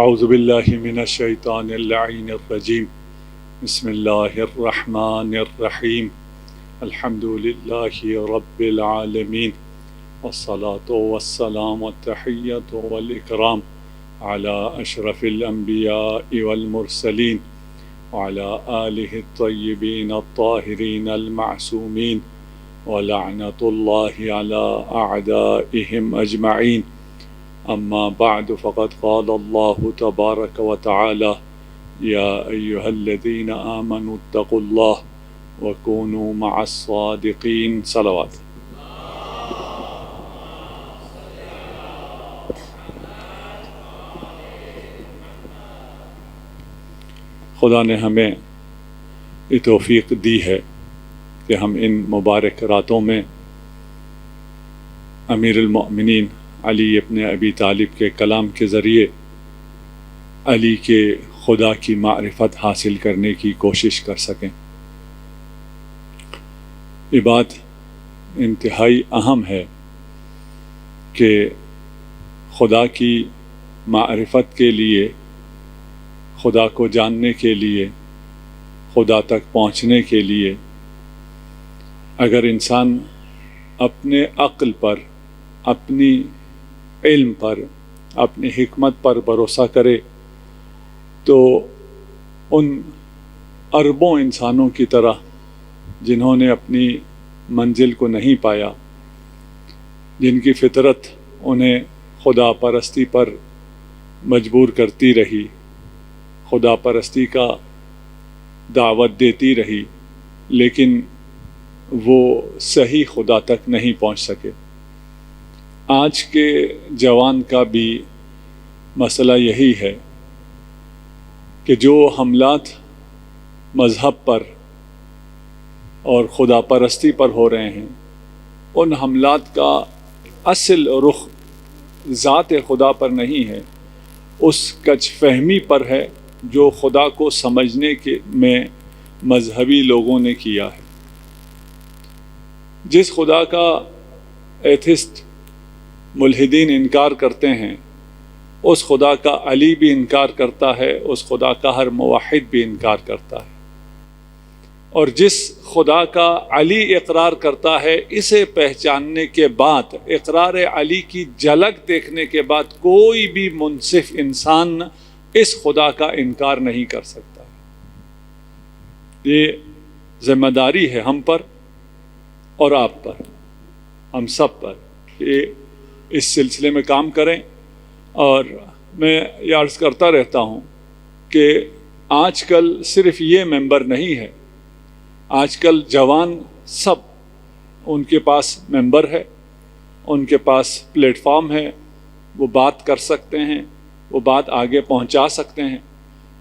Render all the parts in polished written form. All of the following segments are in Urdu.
اعوذ باللہ من الشیطان اللعین الرجیم بسم اللہ الرحمن الرحیم الحمد للہ رب العالمین والصلاة والسلام والتحیۃ والاکرام علی اشرف الانبیاء والمرسلین وعلی آلہ الطیبین الطاہرین المعصومین ولعنۃ اللہ علی اعدائہم اجمعین. اما بعد فقد قال الله تبارك وتعالى يا أيها الذين آمنوا اتقوا الله وكونوا مع الصادقين. صلوات. خدا نے ہمیں یہ توفیق دی ہے کہ ہم ان مبارک راتوں میں امیر المؤمنین علی ابن ابی طالب کے کلام کے ذریعے علی کے خدا کی معرفت حاصل کرنے کی کوشش کر سکیں. یہ بات انتہائی اہم ہے کہ خدا کی معرفت کے لیے، خدا کو جاننے کے لیے، خدا تک پہنچنے کے لیے اگر انسان اپنے عقل پر، اپنی علم پر، اپنی حکمت پر بھروسہ کرے تو ان اربوں انسانوں کی طرح جنہوں نے اپنی منزل کو نہیں پایا، جن کی فطرت انہیں خدا پرستی پر مجبور کرتی رہی، خدا پرستی کا دعوت دیتی رہی، لیکن وہ صحیح خدا تک نہیں پہنچ سکے. آج کے جوان کا بھی مسئلہ یہی ہے کہ جو حملات مذہب پر اور خدا پرستی پر ہو رہے ہیں، ان حملات کا اصل رخ ذات خدا پر نہیں ہے، اس کچ فہمی پر ہے جو خدا کو سمجھنے کے میں مذہبی لوگوں نے کیا ہے. جس خدا کا ایتھسٹ ملحدین انکار کرتے ہیں، اس خدا کا علی بھی انکار کرتا ہے، اس خدا کا ہر موحد بھی انکار کرتا ہے. اور جس خدا کا علی اقرار کرتا ہے، اسے پہچاننے کے بعد، اقرار علی کی جھلک دیکھنے کے بعد کوئی بھی منصف انسان اس خدا کا انکار نہیں کر سکتا. یہ ذمہ داری ہے ہم پر اور آپ پر، ہم سب پر، کہ اس سلسلے میں کام کریں. اور میں یہ عرض کرتا رہتا ہوں کہ آج کل صرف یہ ممبر نہیں ہے، آج کل جوان سب، ان کے پاس ممبر ہے، ان کے پاس پلیٹ فارم ہے، وہ بات کر سکتے ہیں، وہ بات آگے پہنچا سکتے ہیں.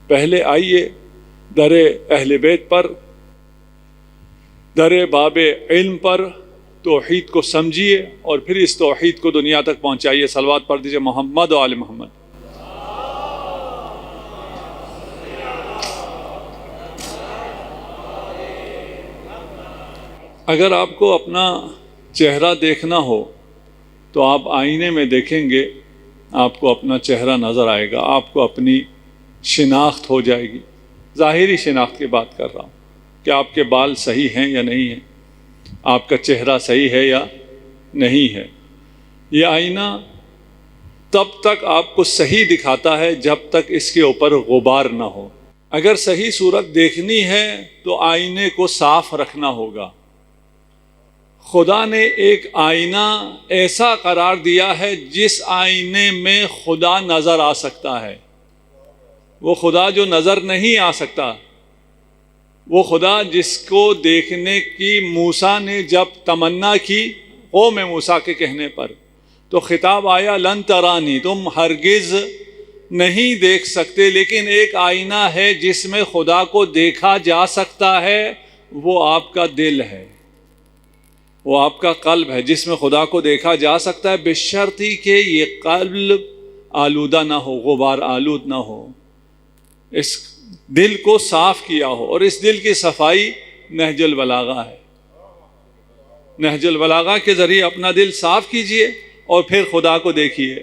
پہلے آئیے در اہل بیت پر، در باب علم پر توحید کو سمجھیے اور پھر اس توحید کو دنیا تک پہنچائیے. صلوات پڑھ دیجیے محمد و آل محمد. اگر آپ کو اپنا چہرہ دیکھنا ہو تو آپ آئینے میں دیکھیں گے، آپ کو اپنا چہرہ نظر آئے گا، آپ کو اپنی شناخت ہو جائے گی. ظاہری شناخت کی بات کر رہا ہوں کہ آپ کے بال صحیح ہیں یا نہیں ہیں، آپ کا چہرہ صحیح ہے یا نہیں ہے. یہ آئینہ تب تک آپ کو صحیح دکھاتا ہے جب تک اس کے اوپر غبار نہ ہو. اگر صحیح صورت دیکھنی ہے تو آئینے کو صاف رکھنا ہوگا. خدا نے ایک آئینہ ایسا قرار دیا ہے جس آئینے میں خدا نظر آ سکتا ہے. وہ خدا جو نظر نہیں آ سکتا، وہ خدا جس کو دیکھنے کی موسیٰ نے جب تمنا کی قوم موسیٰ کے کہنے پر، تو خطاب آیا لن ترانی، تم ہرگز نہیں دیکھ سکتے، لیکن ایک آئینہ ہے جس میں خدا کو دیکھا جا سکتا ہے، وہ آپ کا دل ہے، وہ آپ کا قلب ہے جس میں خدا کو دیکھا جا سکتا ہے، بشرطی کہ یہ قلب آلودہ نہ ہو، غبار آلود نہ ہو، اس دل کو صاف کیا ہو. اور اس دل کی صفائی نہج البلاغہ ہے. نہج البلاغہ کے ذریعے اپنا دل صاف کیجئے اور پھر خدا کو دیکھیے.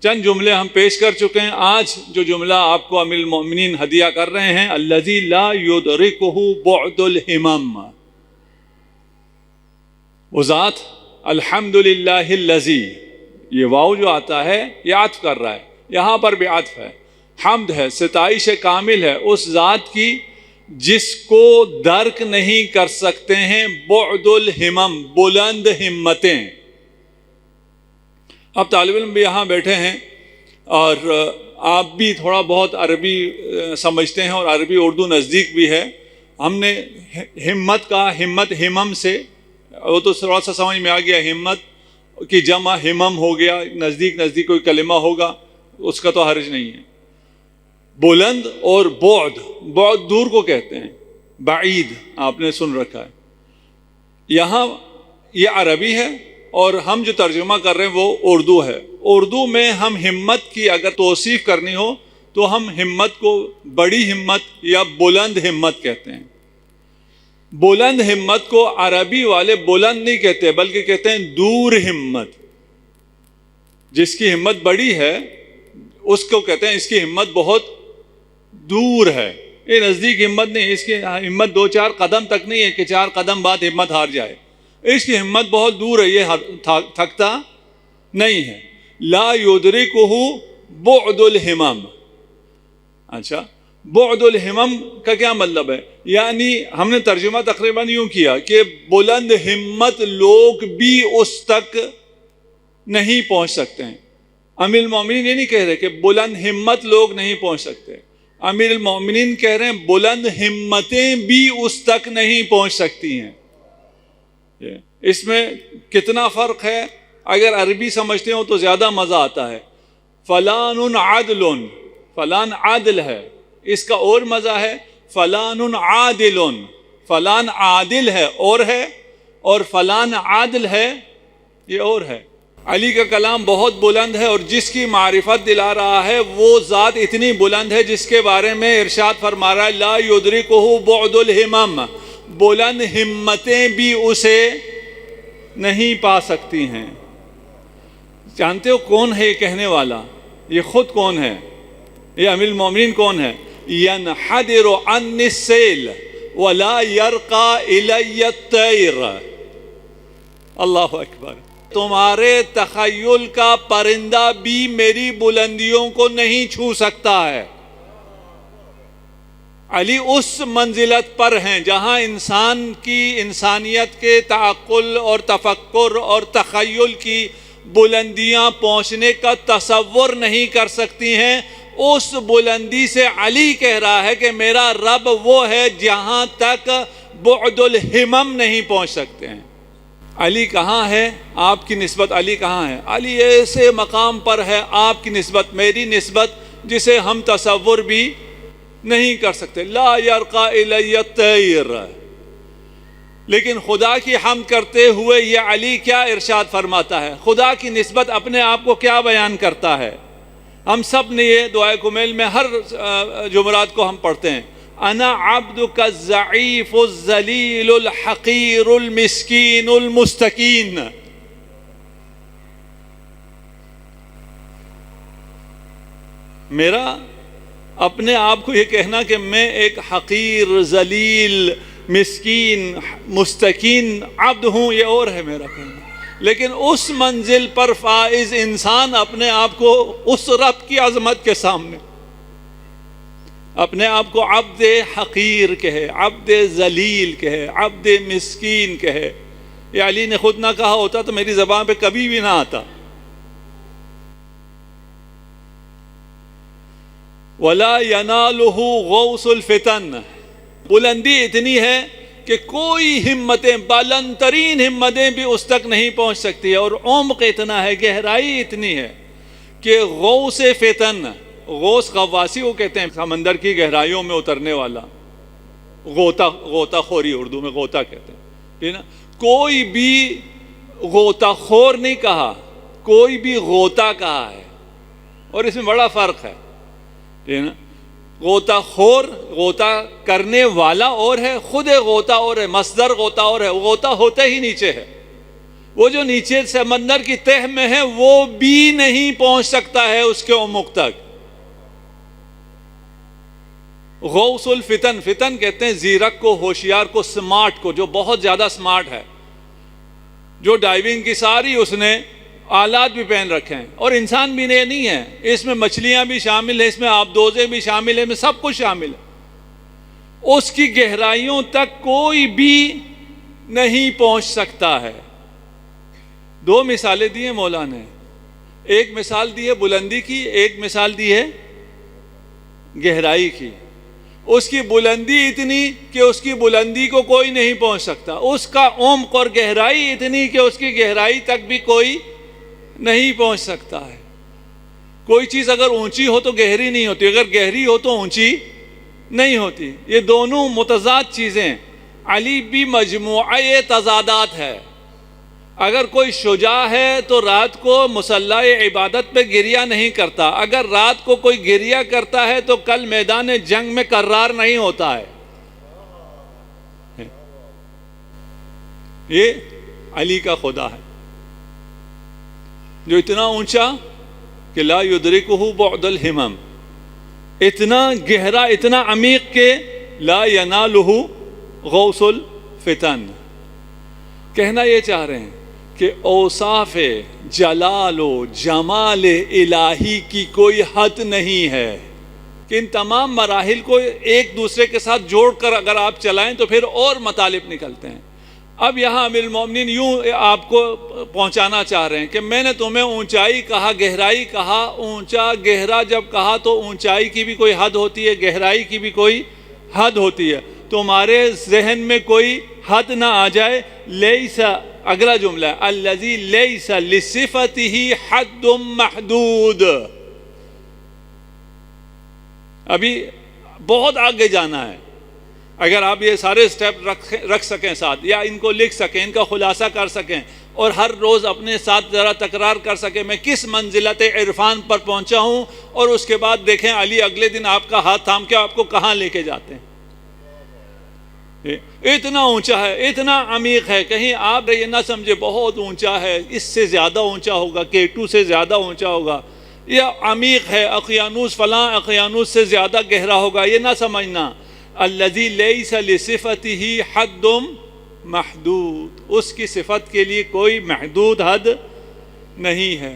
چند جملے ہم پیش کر چکے ہیں. آج جو جملہ آپ کو امیر المومنین ہدیہ کر رہے ہیں، الذی لا یدرکہ بعد الہمم، وہ ذات الحمدللہ الذی، یہ واو جو آتا ہے یہ عطف کر رہا ہے، یہاں پر بھی عطف ہے. حمد ہے، ستائش کامل ہے اس ذات کی جس کو درک نہیں کر سکتے ہیں بعد الہمم، بلند ہمتیں. اب طالب علم بھی یہاں بیٹھے ہیں اور آپ بھی تھوڑا بہت عربی سمجھتے ہیں اور عربی اردو نزدیک بھی ہے. ہم نے ہمت کا ہمت ہمم سے، وہ تو تھوڑا سا سمجھ میں آ گیا، ہمت کی جمع ہمم ہو گیا، نزدیک نزدیک کوئی کلمہ ہوگا اس کا تو حرج نہیں ہے. بلند اور بعد، بعد دور کو کہتے ہیں، بعید آپ نے سن رکھا ہے. یہاں یہ عربی ہے اور ہم جو ترجمہ کر رہے ہیں وہ اردو ہے. اردو میں ہم ہمت کی اگر توصیف کرنی ہو تو ہم ہمت کو بڑی ہمت یا بلند ہمت کہتے ہیں. بلند ہمت کو عربی والے بلند نہیں کہتے بلکہ کہتے ہیں دور ہمت. جس کی ہمت بڑی ہے اس کو کہتے ہیں اس کی ہمت بہت دور ہے. یہ نزدیک ہمت نہیں، اس کی ہمت 2-4 قدم تک نہیں ہے کہ 4 قدم بعد ہمت ہار جائے. اس کی ہمت بہت دور ہے، یہ تھکتا نہیں ہے. لا یدرکہ بعد الہمم. اچھا، بعد الہمم کا کیا مطلب ہے؟ یعنی ہم نے ترجمہ تقریباً یوں کیا کہ بلند ہمت لوگ بھی اس تک نہیں پہنچ سکتے ہیں. امیر المومنین یہ نہیں کہہ رہے کہ بلند ہمت لوگ نہیں پہنچ سکتے. امیر المومنین کہہ رہے ہیں بلند ہمتیں بھی اس تک نہیں پہنچ سکتی ہیں. اس میں کتنا فرق ہے؟ اگر عربی سمجھتے ہو تو زیادہ مزہ آتا ہے. فلان عدل، فلان عادل ہے، اس کا اور مزہ ہے فلان عادل، فلان عادل ہے اور فلان عادل ہے یہ اور ہے. علی کا کلام بہت بلند ہے اور جس کی معرفت دلا رہا ہے وہ ذات اتنی بلند ہے جس کے بارے میں ارشاد فرما رہا ہے لا یدرکہ بعد الہمم، بلند ہمتیں بھی اسے نہیں پا سکتی ہیں. جانتے ہو کون ہے یہ کہنے والا؟ یہ خود کون ہے؟ یہ امیر المومنین کون ہے؟ ینحدر عنی السیل ولا یرقی الی الطیر. اللہ اکبر. تمہارے تخیل کا پرندہ بھی میری بلندیوں کو نہیں چھو سکتا ہے. علی اس منزلت پر ہیں جہاں انسان کی انسانیت کے تعقل اور تفکر اور تخیل کی بلندیاں پہنچنے کا تصور نہیں کر سکتی ہیں. اس بلندی سے علی کہہ رہا ہے کہ میرا رب وہ ہے جہاں تک بعد الہمم نہیں پہنچ سکتے ہیں. علی کہاں ہے؟ آپ کی نسبت علی کہاں ہے؟ علی ایسے مقام پر ہے آپ کی نسبت، میری نسبت، جسے ہم تصور بھی نہیں کر سکتے. لا یرقی الی الطیر. لیکن خدا کی حمد کرتے ہوئے یہ علی کیا ارشاد فرماتا ہے؟ خدا کی نسبت اپنے آپ کو کیا بیان کرتا ہے؟ ہم سب نے یہ دعائے کمیل میں ہر جمعرات کو ہم پڑھتے ہیں، انا عبدک الضعیف الذلیل الحقیر المسکین المستکین. میرا اپنے آپ کو یہ کہنا کہ میں ایک حقیر، ذلیل، مسکین، مستکین عبد ہوں یہ اور ہے میرا کہنا. لیکن اس منزل پر فائز انسان اپنے آپ کو اس رب کی عظمت کے سامنے اپنے آپ کو عبد حقیر کہے، عبد ذلیل کہے، عبد مسکین کہے. یہ علی نے خود نہ کہا ہوتا تو میری زبان پہ کبھی بھی نہ آتا. وَلَا يَنَالُهُ غَوْثُ الْفِتَنِ. بلندی اتنی ہے کہ کوئی ہمتیں، بلند ترین ہمتیں بھی اس تک نہیں پہنچ سکتی. اور عمق اتنا ہے، گہرائی اتنی ہے کہ غوث فتن، غوث غواسی وہ کہتے ہیں سمندر کی گہرائیوں میں اترنے والا، غوطہ خوری اردو میں غوطہ کہتے ہیں، ٹھیک نا. کوئی بھی غوطہ خور نہیں کہا، کوئی بھی غوطہ کہا ہے، اور اس میں بڑا فرق ہے، ٹھیک نا. غوطہ خور، غوطہ کرنے والا اور ہے، خود غوطہ اور ہے، مصدر غوطہ اور ہے. غوطہ ہوتے ہی نیچے ہے، وہ جو نیچے سمندر کی تہ میں ہے وہ بھی نہیں پہنچ سکتا ہے اس کے عمق تک۔ غوث الفتن، فتن کہتے ہیں زیرک کو، ہوشیار کو، سمارٹ کو، جو بہت زیادہ سمارٹ ہے، جو ڈائیونگ کی ساری اس نے آلات بھی پہن رکھے ہیں، اور انسان بھی نہیں ہے، اس میں مچھلیاں بھی شامل ہیں، اس میں آبدوزیں بھی شامل ہیں، اس میں سب کچھ شامل ہے۔ اس کی گہرائیوں تک کوئی بھی نہیں پہنچ سکتا ہے۔ دو مثالیں دی ہیں مولانا نے، ایک مثال دی ہے بلندی کی، ایک مثال دی ہے گہرائی کی۔ اس کی بلندی اتنی کہ اس کی بلندی کو کوئی نہیں پہنچ سکتا، اس کا عمق اور گہرائی اتنی کہ اس کی گہرائی تک بھی کوئی نہیں پہنچ سکتا ہے۔ کوئی چیز اگر اونچی ہو تو گہری نہیں ہوتی، اگر گہری ہو تو اونچی نہیں ہوتی۔ یہ دونوں متضاد چیزیں، علی بھی مجموعہ تضادات ہے۔ اگر کوئی شجاع ہے تو رات کو مصلی عبادت پہ گریہ نہیں کرتا، اگر رات کو کوئی گریہ کرتا ہے تو کل میدان جنگ میں کرار نہیں ہوتا ہے۔ یہ علی کا خدا ہے جو اتنا اونچا کہ لا یدرکہ بعد الہمم، اتنا گہرا، اتنا عمیق کہ لا ینالہ غوث الفتن۔ کہنا یہ چاہ رہے ہیں کہ اوصاف جلال و جمال الہی کی کوئی حد نہیں ہے، کہ ان تمام مراحل کو ایک دوسرے کے ساتھ جوڑ کر اگر آپ چلائیں تو پھر اور مطالب نکلتے ہیں۔ اب یہاں امیر المومنین یوں آپ کو پہنچانا چاہ رہے ہیں کہ میں نے تمہیں اونچائی کہا، گہرائی کہا، اونچا گہرا جب کہا تو اونچائی کی بھی کوئی حد ہوتی ہے، گہرائی کی بھی کوئی حد ہوتی ہے۔ تمہارے ذہن میں کوئی حد نہ آ جائے۔ لیس، اگلا جملہ ہے الذی لیس لصفتہ حد محدود۔ ابھی بہت آگے جانا ہے۔ اگر آپ یہ سارے سٹیپ رکھ سکیں ساتھ، یا ان کو لکھ سکیں، ان کا خلاصہ کر سکیں، اور ہر روز اپنے ساتھ ذرا تکرار کر سکیں میں کس منزلت عرفان پر پہنچا ہوں، اور اس کے بعد دیکھیں علی اگلے دن آپ کا ہاتھ تھام کے آپ کو کہاں لے کے جاتے ہیں۔ اتنا اونچا ہے، اتنا عمیق ہے، کہیں آپ یہ نہ سمجھے بہت اونچا ہے، اس سے زیادہ اونچا ہوگا، K2 سے زیادہ اونچا ہوگا، یا عمیق ہے، اقیانوس فلاں اقیانوس سے زیادہ گہرا ہوگا، یہ نہ سمجھنا۔ الذی لیس لصفتہ حد محدود، اس کی صفت کے لیے کوئی محدود حد نہیں ہے۔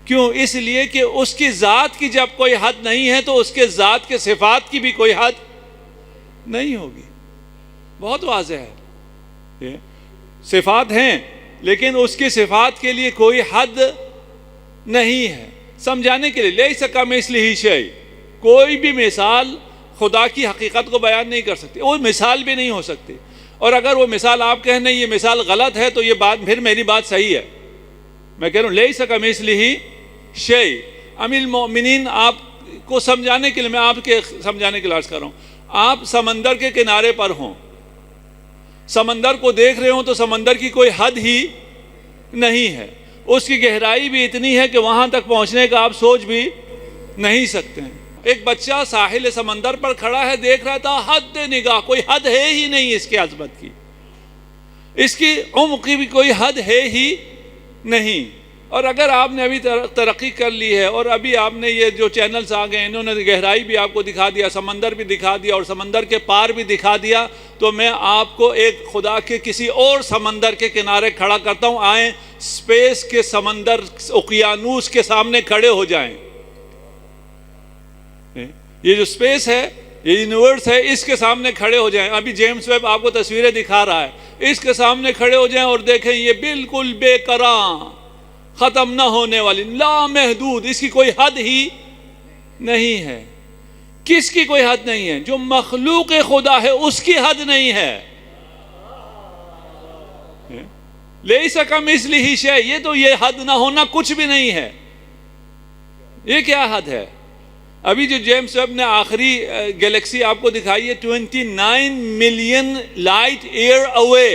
کیوں؟ اس لیے کہ اس کی ذات کی جب کوئی حد نہیں ہے تو اس کے ذات کے صفات کی بھی کوئی حد نہیں ہوگی۔ بہت واضح ہے، صفات ہیں لیکن اس کی صفات کے لیے کوئی حد نہیں ہے۔ سمجھانے کے لیے لیس کمثلہ شیء، کوئی بھی مثال خدا کی حقیقت کو بیان نہیں کر سکتی، وہ مثال بھی نہیں ہو سکتی۔ اور اگر وہ مثال آپ کہنے یہ مثال غلط ہے تو یہ بات پھر میری بات صحیح ہے۔ میں کہہ رہا ہوں لیس کمثلہ شیء۔ امیر المومنین آپ کو سمجھانے کے لیے، میں آپ کے سمجھانے کے لیے عرض کر رہا ہوں، آپ سمندر کے کنارے پر ہوں، سمندر کو دیکھ رہے ہوں تو سمندر کی کوئی حد ہی نہیں ہے، اس کی گہرائی بھی اتنی ہے کہ وہاں تک پہنچنے کا آپ سوچ بھی نہیں سکتے ہیں۔ ایک بچہ ساحل سمندر پر کھڑا ہے، دیکھ رہا تھا، حد نگاہ، کوئی حد ہے ہی نہیں اس کی عظمت کی، اس کی عمق کی بھی کوئی حد ہے ہی نہیں۔ اور اگر آپ نے ابھی ترقی کر لی ہے اور ابھی آپ نے یہ جو چینلز آ گئے انہوں نے گہرائی بھی آپ کو دکھا دیا، سمندر بھی دکھا دیا اور سمندر کے پار بھی دکھا دیا، تو میں آپ کو ایک خدا کے کسی اور سمندر کے کنارے کھڑا کرتا ہوں، آئیں اسپیس کے سمندر اوقیانوس کے سامنے کھڑے ہو جائیں۔ یہ جو اسپیس ہے، یہ یونیورس ہے، اس کے سامنے کھڑے ہو جائیں۔ ابھی جیمز ویب آپ کو تصویریں دکھا رہا ہے، اس کے سامنے کھڑے ہو جائیں اور دیکھیں یہ بالکل بے کراں، ختم نہ ہونے والی، لامحدود، اس کی کوئی حد ہی نہیں ہے۔ کس کی کوئی حد نہیں ہے؟ جو مخلوق خدا ہے اس کی حد نہیں ہے۔ لیس کمثلہ شیء، یہ تو یہ حد نہ ہونا کچھ بھی نہیں ہے۔ یہ کیا حد ہے؟ ابھی جو جیمز ویب نے آخری گیلیکسی آپ کو دکھائی ہے 29 ملین لائٹ ایئر اوے،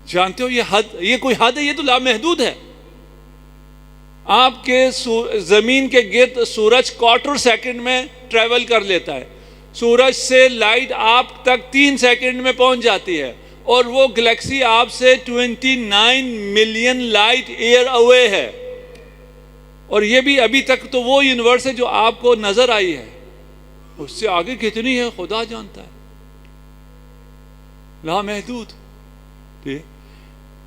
جانتے ہو یہ حد، یہ کوئی حد ہے؟ یہ تو لامحدود ہے۔ آپ کے زمین کے گرد سورج کوارٹر سیکنڈ میں ٹریول کر لیتا ہے، سورج سے لائٹ آپ تک 3 سیکنڈ میں پہنچ جاتی ہے، اور وہ گلیکسی آپ سے 29 ملین لائٹ ایئر اوے ہے، اور یہ بھی ابھی تک تو وہ یونیورس ہے جو آپ کو نظر آئی ہے، اس سے آگے کتنی ہے خدا جانتا ہے، لامحدود۔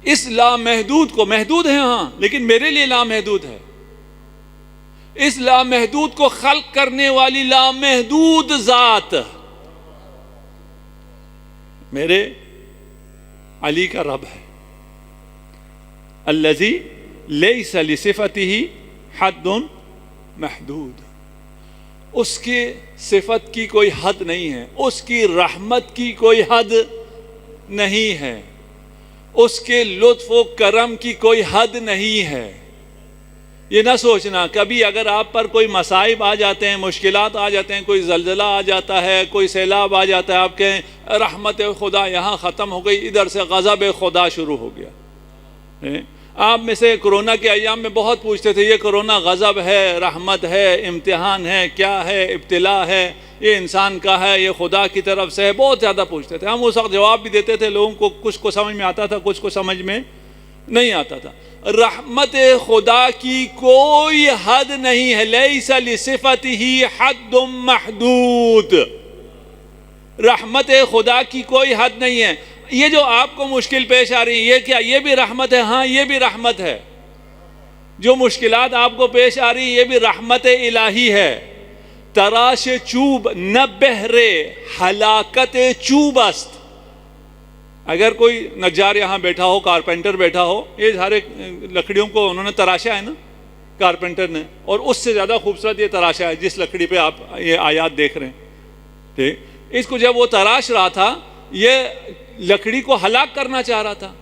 اس لامحدود کو، محدود ہے ہاں لیکن میرے لیے لامحدود ہے، اس لامحدود کو خلق کرنے والی لامحدود ذات میرے علی کا رب ہے، الذی لیس لصفته حد محدود، اس کی صفت کی کوئی حد نہیں ہے، اس کی رحمت کی کوئی حد نہیں ہے، اس کے لطف و کرم کی کوئی حد نہیں ہے۔ یہ نہ سوچنا کبھی اگر آپ پر کوئی مصائب آ جاتے ہیں، مشکلات آ جاتے ہیں، کوئی زلزلہ آ جاتا ہے، کوئی سیلاب آ جاتا ہے، آپ کہیں رحمت خدا یہاں ختم ہو گئی، ادھر سے غضب خدا شروع ہو گیا۔ آپ میں سے کرونا کے ایام میں بہت پوچھتے تھے یہ کرونا غضب ہے، رحمت ہے، امتحان ہے، کیا ہے، ابتلا ہے، یہ انسان کا ہے، یہ خدا کی طرف سے ہے، بہت زیادہ پوچھتے تھے۔ ہم اس وقت جواب بھی دیتے تھے، لوگوں کو کچھ کو سمجھ میں آتا تھا، کچھ کو سمجھ میں نہیں آتا تھا۔ رحمت خدا کی کوئی حد نہیں ہے، لیس لصفته حد محدود، رحمت خدا کی کوئی حد نہیں ہے۔ یہ جو آپ کو مشکل پیش آ رہی ہے یہ کیا؟ یہ بھی رحمت ہے؟ ہاں یہ بھی رحمت ہے۔ جو مشکلات آپ کو پیش آ رہی ہیں یہ بھی رحمت الہی ہے۔ تراش چوب نہ بہرے ہلاکت چوب است۔ اگر کوئی نجار یہاں بیٹھا ہو، کارپینٹر بیٹھا ہو، یہ سارے لکڑیوں کو انہوں نے تراشا ہے نا کارپینٹر نے، اور اس سے زیادہ خوبصورت یہ تراشا ہے جس لکڑی پہ آپ یہ آیات دیکھ رہے ہیں۔ ٹھیک، اس کو جب وہ تراش رہا تھا یہ لکڑی کو ہلاک کرنا چاہ رہا تھا،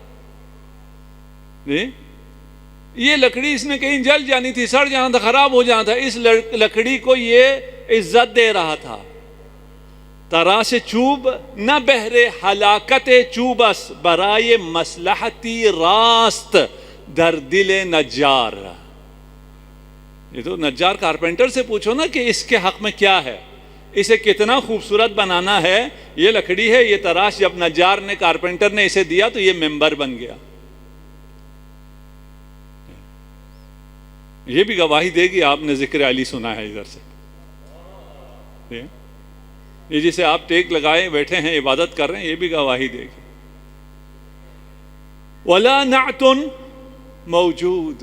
یہ لکڑی اس نے کہیں جل جانی تھی، سڑ جانا تھا، خراب ہو جانا تھا، اس لکڑی کو یہ عزت دے رہا تھا۔ تراش چوب نہ بہرے ہلاکت چوبس برائے مصلحتی راست در دل نجار۔ یہ تو نجار کارپینٹر سے پوچھو نا کہ اس کے حق میں کیا ہے، اسے کتنا خوبصورت بنانا ہے۔ یہ لکڑی ہے، یہ تراش جب نجار نے، کارپینٹر نے اسے دیا تو یہ ممبر بن گیا۔ یہ بھی گواہی دے گی آپ نے ذکر علی سنا ہے ادھر سے، یہ جسے آپ ٹیک لگائے بیٹھے ہیں عبادت کر رہے ہیں، یہ بھی گواہی دے گی۔ ولا نعت موجود،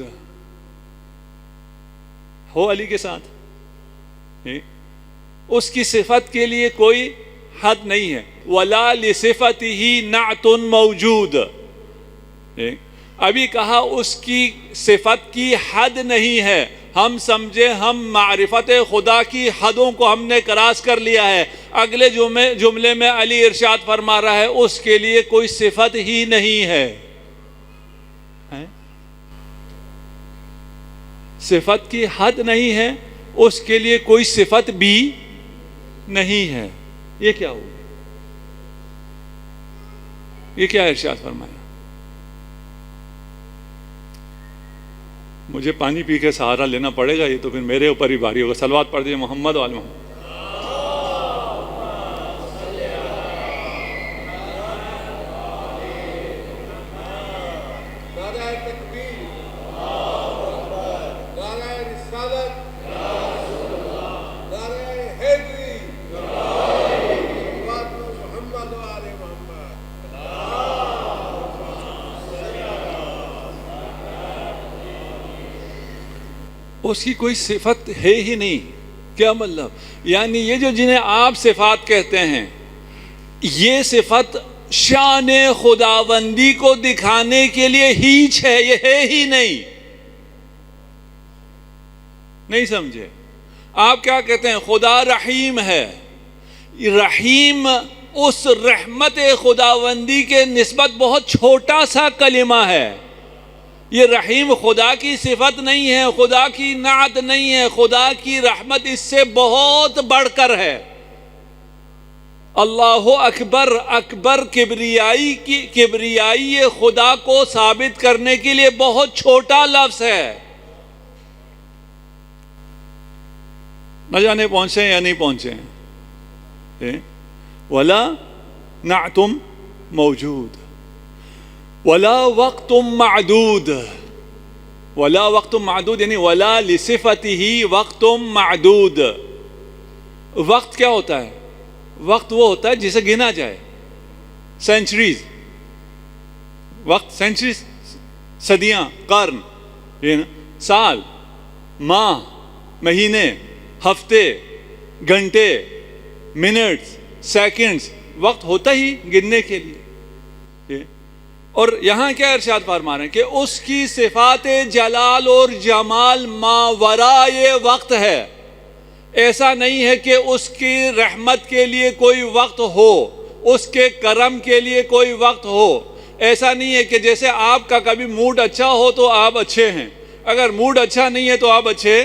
ہو علی کے ساتھ، اس کی صفت کے لیے کوئی حد نہیں ہے۔ ولا لصفته نعت موجود، ابھی کہا اس کی صفت کی حد نہیں ہے، ہم سمجھے ہم معرفت خدا کی حدوں کو ہم نے کراس کر لیا ہے۔ اگلے جملے میں علی ارشاد فرما رہا ہے اس کے لیے کوئی صفت ہی نہیں ہے، صفت کی حد نہیں ہے، اس کے لیے کوئی صفت بھی نہیں ہے۔ یہ کیا ہو، یہ کیا ارشاد فرمایا؟ مجھے پانی پی کے سہارا لینا پڑے گا، یہ تو پھر میرے اوپر ہی بھاری ہوگا۔ صلوات پڑھ دیجیے محمد و آل محمد۔ اس کی کوئی صفت ہے ہی نہیں۔ کیا مطلب؟ یعنی یہ جو جنہیں آپ صفات کہتے ہیں، یہ صفت شان خداوندی کو دکھانے کے لیے ہیچ ہے، یہ ہے ہی نہیں۔ نہیں سمجھے؟ آپ کیا کہتے ہیں؟ خدا رحیم ہے، رحیم اس رحمت خداوندی کے نسبت بہت چھوٹا سا کلمہ ہے۔ یہ رحیم خدا کی صفت نہیں ہے، خدا کی نعت نہیں ہے، خدا کی رحمت اس سے بہت بڑھ کر ہے۔ اللہ اکبر، اکبر کبریائی خدا کو ثابت کرنے کے لیے بہت چھوٹا لفظ ہے۔ نہ جانے پہنچے یا نہیں پہنچے۔ ولا نعتم موجود. ولا وقت معدود، ولا وقت معدود یعنی ولا لصفته وقت معدود. وقت کیا ہوتا ہے؟ وقت وہ ہوتا ہے جسے گنا جائے. سینچریز، وقت سینچریز، صدیاں، قرن، سال، ماہ، مہینے، ہفتے، گھنٹے، منٹس، سیکنڈز، وقت ہوتا ہی گننے کے لیے. اور یہاں کیا ارشاد فرما رہے ہیں کہ اس کی صفات جلال اور جمال ماورائے وقت ہے. ایسا نہیں ہے کہ اس کی رحمت کے لیے کوئی وقت ہو، اس کے کرم کے لیے کوئی وقت ہو. ایسا نہیں ہے کہ جیسے آپ کا کبھی موڈ اچھا ہو تو آپ اچھے ہیں، اگر موڈ اچھا نہیں ہے تو آپ اچھے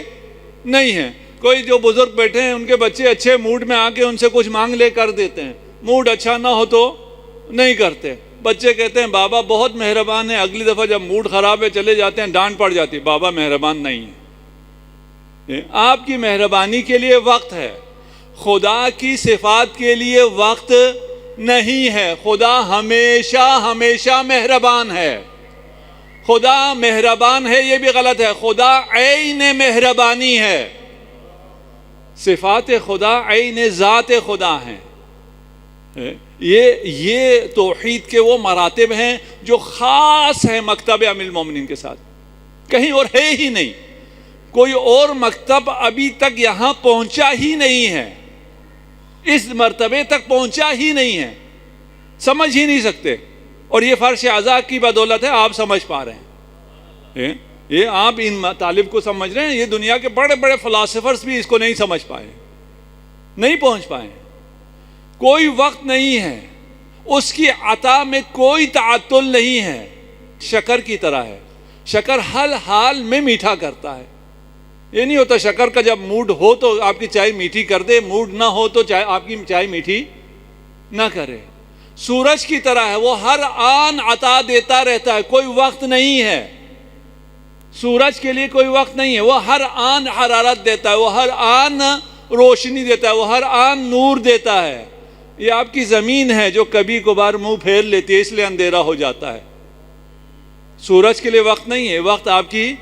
نہیں ہیں. کوئی جو بزرگ بیٹھے ہیں ان کے بچے اچھے موڈ میں آ کے ان سے کچھ مانگ لے کر دیتے ہیں، موڈ اچھا نہ ہو تو نہیں کرتے. بچے کہتے ہیں بابا بہت مہربان ہے، اگلی دفعہ جب موڈ خراب ہے چلے جاتے ہیں، ڈانٹ پڑ جاتی، بابا مہربان نہیں ہے. آپ کی مہربانی کے لیے وقت ہے، خدا کی صفات کے لیے وقت نہیں ہے. خدا ہمیشہ ہمیشہ مہربان ہے. خدا مہربان ہے یہ بھی غلط ہے، خدا عین مہربانی ہے. صفات خدا عین ذات خدا ہیں. یہ توحید کے وہ مراتب ہیں جو خاص ہیں مکتب امیر المومنین کے ساتھ، کہیں اور ہے ہی نہیں. کوئی اور مکتب ابھی تک یہاں پہنچا ہی نہیں ہے، اس مرتبے تک پہنچا ہی نہیں ہے، سمجھ ہی نہیں سکتے. اور یہ فرش عزا کی بدولت ہے آپ سمجھ پا رہے ہیں. یہ آپ ان مطالب کو سمجھ رہے ہیں. یہ دنیا کے بڑے بڑے فلاسفرز بھی اس کو نہیں سمجھ پائے، نہیں پہنچ پائے. کوئی وقت نہیں ہے، اس کی عطا میں کوئی تعطل نہیں ہے. شکر کی طرح ہے، شکر ہر حال میں میٹھا کرتا ہے. یہ نہیں ہوتا شکر کا جب موڈ ہو تو آپ کی چائے میٹھی کر دے، موڈ نہ ہو تو آپ کی چائے میٹھی نہ کرے. سورج کی طرح ہے، وہ ہر آن عطا دیتا رہتا ہے، کوئی وقت نہیں ہے. سورج کے لیے کوئی وقت نہیں ہے، وہ ہر آن حرارت دیتا ہے، وہ ہر آن روشنی دیتا ہے، وہ ہر آن نور دیتا ہے. یہ آپ کی زمین ہے جو کبھی کبھار منہ پھیر لیتی ہے، اس لیے اندھیرا ہو جاتا ہے. سورج کے لیے وقت نہیں ہے، وقت آپ کی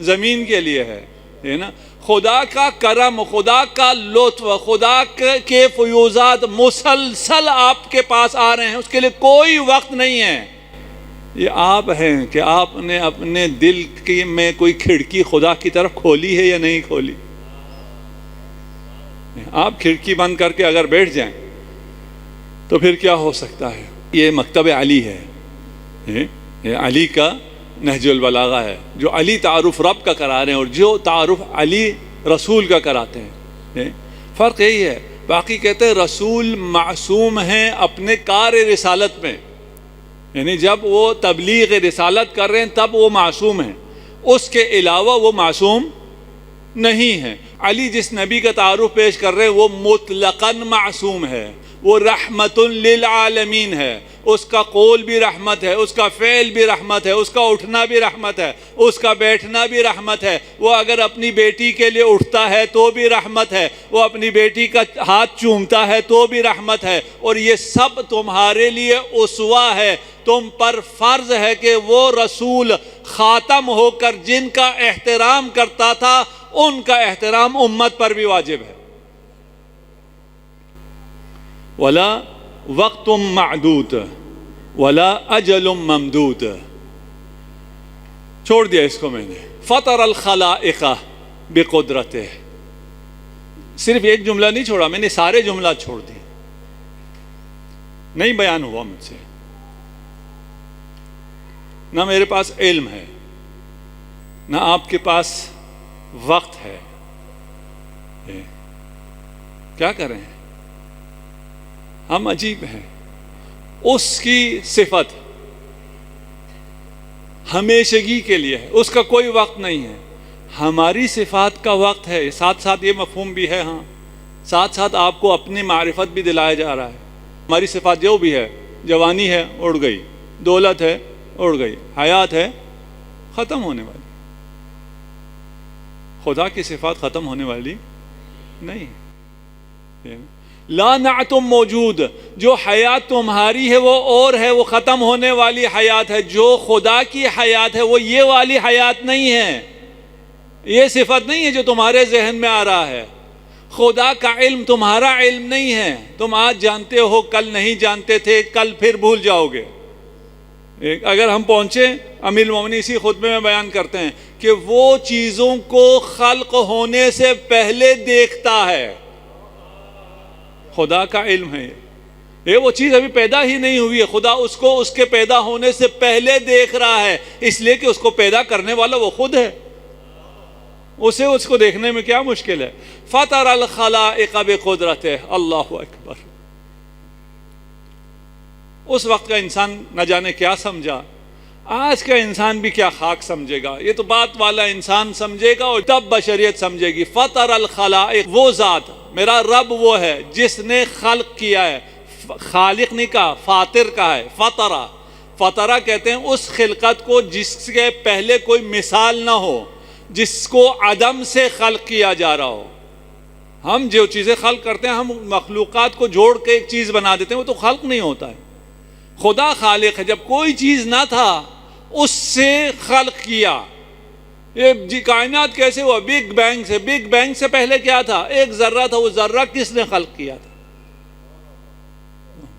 زمین کے لیے ہے نا. خدا کا کرم، خدا کا لطف، خدا کے فیوزات مسلسل آپ کے پاس آ رہے ہیں، اس کے لیے کوئی وقت نہیں ہے. یہ آپ ہیں کہ آپ نے اپنے دل کی میں کوئی کھڑکی خدا کی طرف کھولی ہے یا نہیں کھولی. آپ کھڑکی بند کر کے اگر بیٹھ جائیں تو پھر کیا ہو سکتا ہے. یہ مکتب علی ہے، یہ علی کا نہج البلاغہ ہے، جو علی تعارف رب کا کرا رہے ہیں اور جو تعارف علی رسول کا کراتے ہیں. فرق یہی ہے. باقی کہتے ہیں رسول معصوم ہیں اپنے کار رسالت میں، یعنی جب وہ تبلیغ رسالت کر رہے ہیں تب وہ معصوم ہیں، اس کے علاوہ وہ معصوم نہیں ہیں. علی جس نبی کا تعارف پیش کر رہے ہیں وہ مطلقاً معصوم ہے، وہ رحمت للعالمین ہے. اس کا قول بھی رحمت ہے، اس کا فعل بھی رحمت ہے، اس کا اٹھنا بھی رحمت ہے، اس کا بیٹھنا بھی رحمت ہے. وہ اگر اپنی بیٹی کے لیے اٹھتا ہے تو بھی رحمت ہے، وہ اپنی بیٹی کا ہاتھ چومتا ہے تو بھی رحمت ہے. اور یہ سب تمہارے لیے اسوہ ہے. تم پر فرض ہے کہ وہ رسول خاتم ہو کر جن کا احترام کرتا تھا ان کا احترام امت پر بھی واجب ہے. ولا وقت معدود ولا اجل ممدود. چھوڑ دیا اس کو میں نے. فطر الخلائق بقدرتہ. صرف ایک جملہ نہیں چھوڑا میں نے، سارے جملات چھوڑ دیے، نہیں بیان ہوا مجھ سے. نہ میرے پاس علم ہے، نہ آپ کے پاس وقت ہے. کیا کریں؟ ہم عجیب ہیں. اس کی صفت ہمیشگی کے لیے ہے، اس کا کوئی وقت نہیں ہے. ہماری صفات کا وقت ہے. ساتھ ساتھ یہ مفہوم بھی ہے، ہاں ساتھ ساتھ آپ کو اپنی معرفت بھی دلایا جا رہا ہے. ہماری صفات جو بھی ہے، جوانی ہے اڑ گئی، دولت ہے اڑ گئی، حیات ہے ختم ہونے والی. خدا کی صفات ختم ہونے والی نہیں. لا نعتم موجود، جو حیات تمہاری ہے وہ اور ہے، وہ ختم ہونے والی حیات ہے. جو خدا کی حیات ہے وہ یہ والی حیات نہیں ہے، یہ صفت نہیں ہے جو تمہارے ذہن میں آ رہا ہے. خدا کا علم تمہارا علم نہیں ہے. تم آج جانتے ہو، کل نہیں جانتے تھے، کل پھر بھول جاؤ گے. اگر ہم پہنچے، امیر المومنین اسی خطبے میں بیان کرتے ہیں کہ وہ چیزوں کو خلق ہونے سے پہلے دیکھتا ہے. خدا کا علم ہے یہ وہ چیز ابھی پیدا ہی نہیں ہوئی ہے، خدا اس کو اس کے پیدا ہونے سے پہلے دیکھ رہا ہے، اس لیے کہ اس کو پیدا کرنے والا وہ خود ہے. اسے اس کو دیکھنے میں کیا مشکل ہے. فطر الخلائق بقدرتہ. اللہ اکبر. اس وقت کا انسان نہ جانے کیا سمجھا، آج کا انسان بھی کیا خاک سمجھے گا. یہ تو بات والا انسان سمجھے گا اور تب بشریت سمجھے گی. فطر الخلائق، وہ ذات میرا رب وہ ہے جس نے خلق کیا ہے. خالق نہیں کہا، فاطر کا ہے. فطرہ کہتے ہیں اس خلقت کو جس کے پہلے کوئی مثال نہ ہو، جس کو عدم سے خلق کیا جا رہا ہو. ہم جو چیزیں خلق کرتے ہیں، ہم مخلوقات کو جوڑ کے ایک چیز بنا دیتے ہیں، وہ تو خلق نہیں ہوتا ہے. خدا خالق ہے، جب کوئی چیز نہ تھا اس سے خلق کیا. یہ کائنات کیسے ہوا؟ بگ بینگ سے. بگ بینگ سے پہلے کیا تھا؟ ایک ذرہ تھا. وہ ذرہ کس نے خلق کیا تھا؟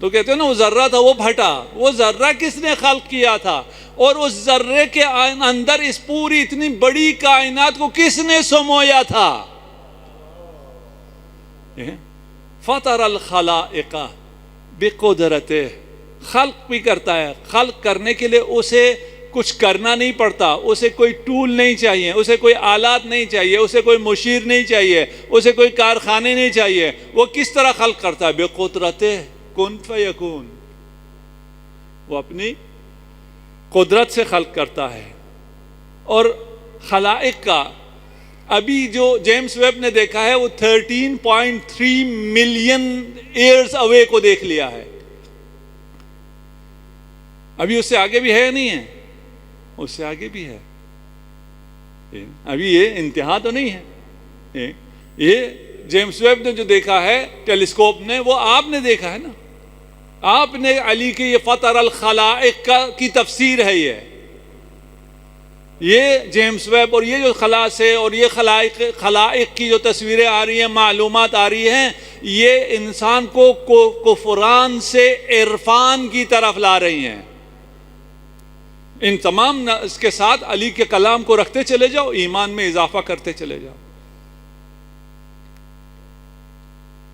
تو کہتے ہیں نا وہ ذرہ تھا وہ پھٹا. وہ ذرہ کس نے خلق کیا تھا؟ اور اس ذرے کے اندر اس پوری اتنی بڑی کائنات کو کس نے سمویا تھا؟ فطر الخلائق بقدرتہ. خلق بھی کرتا ہے. خلق کرنے کے لیے اسے کچھ کرنا نہیں پڑتا، اسے کوئی ٹول نہیں چاہیے، اسے کوئی آلات نہیں چاہیے، اسے کوئی مشیر نہیں چاہیے، اسے کوئی کارخانے نہیں چاہیے. وہ کس طرح خلق کرتا ہے؟ بقدرتہ کن فیکون. وہ اپنی قدرت سے خلق کرتا ہے. اور خلائق کا ابھی جو جیمس ویب نے دیکھا ہے وہ 13.3 ملین ایئرز اوے کو دیکھ لیا ہے. ابھی اس سے آگے بھی ہے یا نہیں ہے؟ اس سے آگے بھی ہے. ابھی یہ انتہا تو نہیں ہے. یہ جیمس ویب نے جو دیکھا ہے ٹیلیسکوپ نے، وہ آپ نے دیکھا ہے نا. آپ نے علی کی یہ فطر الخلائق کی تفسیر ہے. یہ جیمس ویب اور یہ جو خلا سے اور یہ خلائق کی جو تصویریں آ رہی ہیں، معلومات آ رہی ہیں، یہ انسان کو کفران سے عرفان کی طرف لا رہی ہیں. ان تمام اس کے ساتھ علی کے کلام کو رکھتے چلے جاؤ، ایمان میں اضافہ کرتے چلے جاؤ.